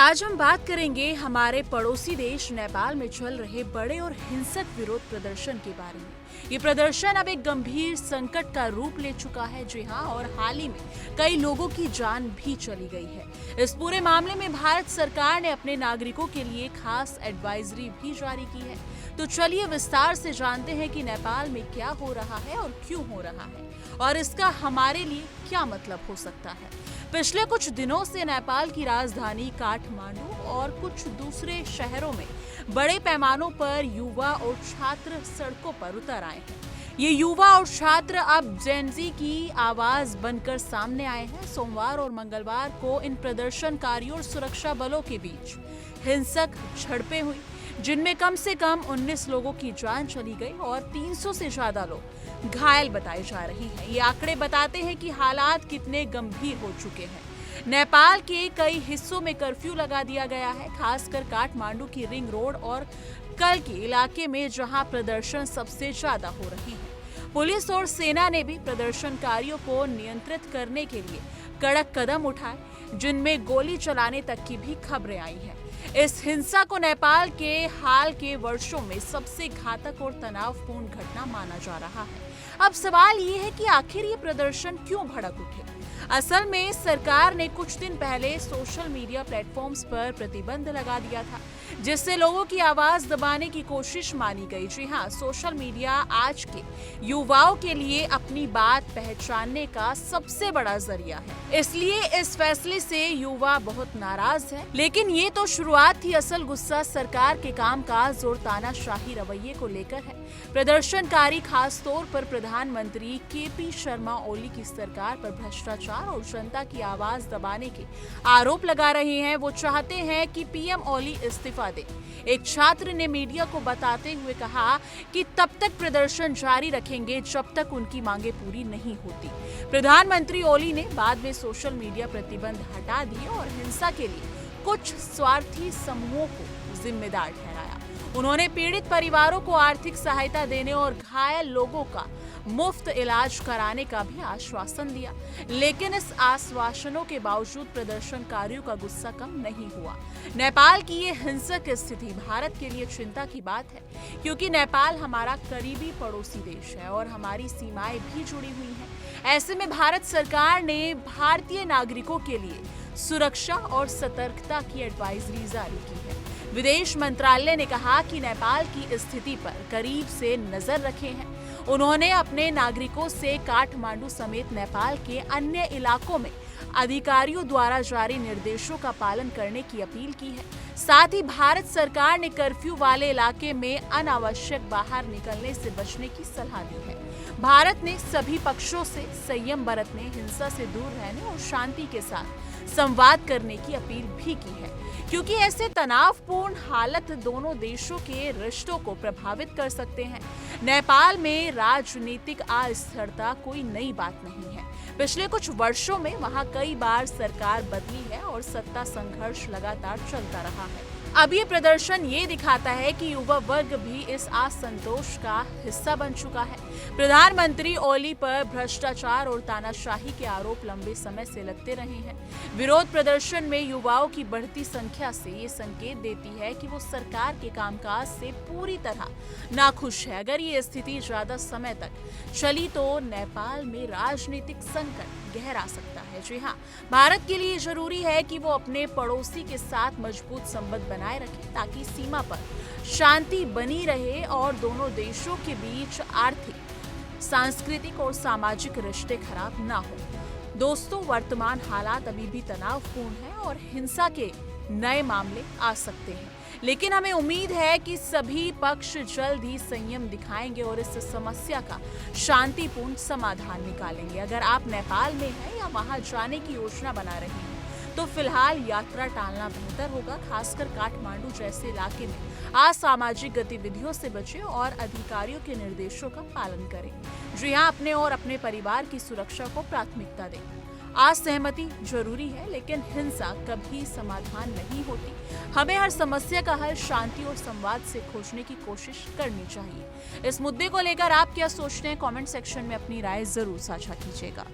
आज हम बात करेंगे हमारे पड़ोसी देश नेपाल में चल रहे बड़े और हिंसक विरोध प्रदर्शन के बारे में। ये प्रदर्शन अब एक गंभीर संकट का रूप ले चुका है। जी हाँ, और हाल ही में कई लोगों की जान भी चली गई है। इस पूरे मामले में भारत सरकार ने अपने नागरिकों के लिए खास एडवाइजरी भी जारी की है। तो चलिए विस्तार से जानते हैं कि नेपाल में क्या हो रहा है और क्यों हो रहा है, और इसका हमारे लिए क्या मतलब हो सकता है। पिछले कुछ दिनों से नेपाल की राजधानी काठमांडू और कुछ दूसरे शहरों में बड़े पैमानों पर युवा और छात्र सड़कों पर उतर आए हैं। ये युवा और छात्र अब जेनजी की आवाज बनकर सामने आए हैं। सोमवार और मंगलवार को इन प्रदर्शनकारियों और सुरक्षा बलों के बीच हिंसक झड़पें हुई, जिनमें कम से कम 19 लोगों की जान चली गई और 300 से ज्यादा लोग घायल बताए जा रहे हैं। ये आंकड़े बताते हैं कि हालात कितने गंभीर हो चुके हैं। नेपाल के कई हिस्सों में कर्फ्यू लगा दिया गया है, खासकर काठमांडू की रिंग रोड और कल्की इलाके में, जहां प्रदर्शन सबसे ज्यादा हो रही है। पुलिस और सेना ने भी प्रदर्शनकारियों को नियंत्रित करने के लिए कड़क कदम उठाए, जिनमें गोली चलाने तक की भी खबरें आई हैं। इस हिंसा को नेपाल के हाल के वर्षों में सबसे घातक और तनावपूर्ण घटना माना जा रहा है। अब सवाल ये है कि आखिर ये प्रदर्शन क्यों भड़क उठे। असल में सरकार ने कुछ दिन पहले सोशल मीडिया प्लेटफॉर्म्स पर प्रतिबंध लगा दिया था, जिससे लोगों की आवाज दबाने की कोशिश मानी गई। जी हाँ, सोशल मीडिया आज के युवाओं के लिए अपनी बात पहचानने का सबसे बड़ा जरिया है। इसलिए इस फैसले से युवा बहुत नाराज है। लेकिन ये तो शुरुआत थी, असल गुस्सा सरकार के कामकाज और तानाशाही रवैये को लेकर है। प्रदर्शनकारी खास तौर पर प्रधानमंत्री केपी शर्मा ओली की सरकार पर भ्रष्टाचार और जनता की आवाज दबाने के आरोप लगा रहे हैं। वो चाहते हैं कि पीएम ओली इस्तीफा दे। एक छात्र ने मीडिया को बताते हुए कहा कि तब तक प्रदर्शन जारी रखेंगे जब तक उनकी मांगे पूरी नहीं होती। प्रधानमंत्री ओली ने बाद में सोशल मीडिया प्रतिबंध हटा दिए और हिंसा के लिए कुछ स्वार्थी समूहों को जिम्मेदार ठहराया। उन्होंने पीड़ित परिवारों को आर्थिक सहायता देने और घायल लोगों का मुफ्त इलाज कराने का भी आश्वासन दिया। लेकिन इस आश्वासनों के बावजूद प्रदर्शनकारियों का गुस्सा कम नहीं हुआ। नेपाल की ये हिंसक स्थिति भारत के लिए चिंता की बात है, क्योंकि नेपाल हमारा करीबी पड़ोसी देश है और हमारी सीमाएं भी जुड़ी हुई हैं। ऐसे में भारत सरकार ने भारतीय नागरिकों के लिए सुरक्षा और सतर्कता की एडवाइजरी जारी की है। विदेश मंत्रालय ने कहा कि नेपाल की स्थिति पर करीब से नजर रखे हैं। उन्होंने अपने नागरिकों से काठमांडू समेत नेपाल के अन्य इलाकों में अधिकारियों द्वारा जारी निर्देशों का पालन करने की अपील की है। साथ ही भारत सरकार ने कर्फ्यू वाले इलाके में अनावश्यक बाहर निकलने से बचने की सलाह दी है। भारत ने सभी पक्षों से संयम बरतने, हिंसा से दूर रहने और शांति के साथ संवाद करने की अपील भी की है, क्योंकि ऐसे तनावपूर्ण हालत दोनों देशों के रिश्तों को प्रभावित कर सकते हैं। नेपाल में राजनीतिक अस्थिरता कोई नई बात नहीं है। पिछले कुछ वर्षों में वहां कई बार सरकार बदली है और सत्ता संघर्ष लगातार चलता रहा है। अब ये प्रदर्शन ये दिखाता है कि युवा वर्ग भी इस असंतोष का हिस्सा बन चुका है। प्रधानमंत्री ओली पर भ्रष्टाचार और तानाशाही के आरोप लंबे समय से लगते रहे हैं। विरोध प्रदर्शन में युवाओं की बढ़ती संख्या से ये संकेत देती है कि वो सरकार के कामकाज से पूरी तरह नाखुश है। अगर ये स्थिति ज्यादा समय तक चली तो नेपाल में राजनीतिक संकट गहरा सकता है। जी हाँ, भारत के लिए जरूरी है कि वो अपने पड़ोसी के साथ मजबूत संबंध बनाए रखे, ताकि सीमा पर शांति बनी रहे और दोनों देशों के बीच आर्थिक, सांस्कृतिक और सामाजिक रिश्ते खराब ना हो। दोस्तों, वर्तमान हालात अभी भी तनावपूर्ण हैं और हिंसा के नए मामले आ सकते हैं, लेकिन हमें उम्मीद है कि सभी पक्ष जल्द ही संयम दिखाएंगे और इस समस्या का शांतिपूर्ण समाधान निकालेंगे। अगर आप नेपाल में हैं या वहां जाने की योजना बना रहे हैं तो फिलहाल यात्रा टालना बेहतर होगा। खासकर काठमांडू जैसे इलाके में असामाजिक गतिविधियों से बचें और अधिकारियों के निर्देशों का पालन करें। जी हाँ, अपने और अपने परिवार की सुरक्षा को प्राथमिकता दें। असहमति जरूरी है, लेकिन हिंसा कभी समाधान नहीं होती। हमें हर समस्या का हल शांति और संवाद से खोजने की कोशिश करनी चाहिए। इस मुद्दे को लेकर आप क्या सोचते हैं? कमेंट सेक्शन में अपनी राय जरूर साझा कीजिएगा।